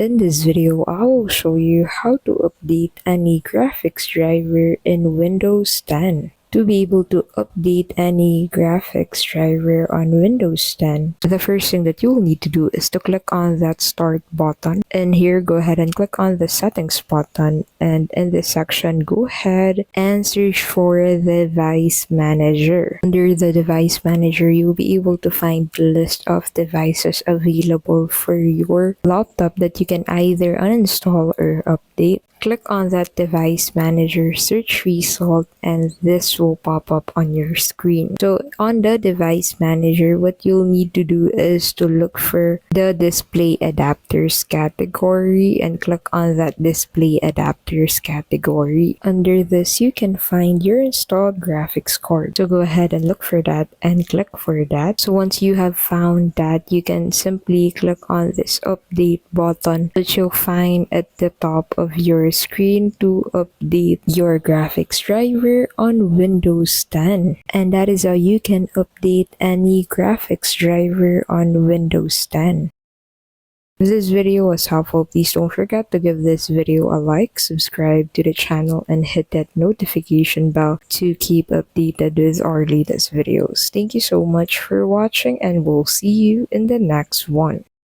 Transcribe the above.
In this video, I will show you how to update any graphics driver in Windows 10. To be able to update any graphics driver on Windows 10, the first thing that you will need to do is to click on that Start button. And here, go ahead and click on the Settings button. And in this section, go ahead and search for the Device Manager. Under the Device Manager, you'll be able to find the list of devices available for your laptop that you can either uninstall or update. Click on that Device Manager search result and this will pop up on your screen. So on the Device Manager, what you'll need to do is to look for the Display Adapters category and click on that Display Adapters category. Under this, you can find your installed graphics card. So go ahead and look for that and click for that. So once you have found that, you can simply click on this Update button that you'll find at the top of your screen to update your graphics driver on Windows 10. And that is how you can update any graphics driver on Windows 10. If this video was helpful, please don't forget to give this video a like, subscribe to the channel, and hit that notification bell to keep updated with our latest videos. Thank you so much for watching, and we'll see you in the next one.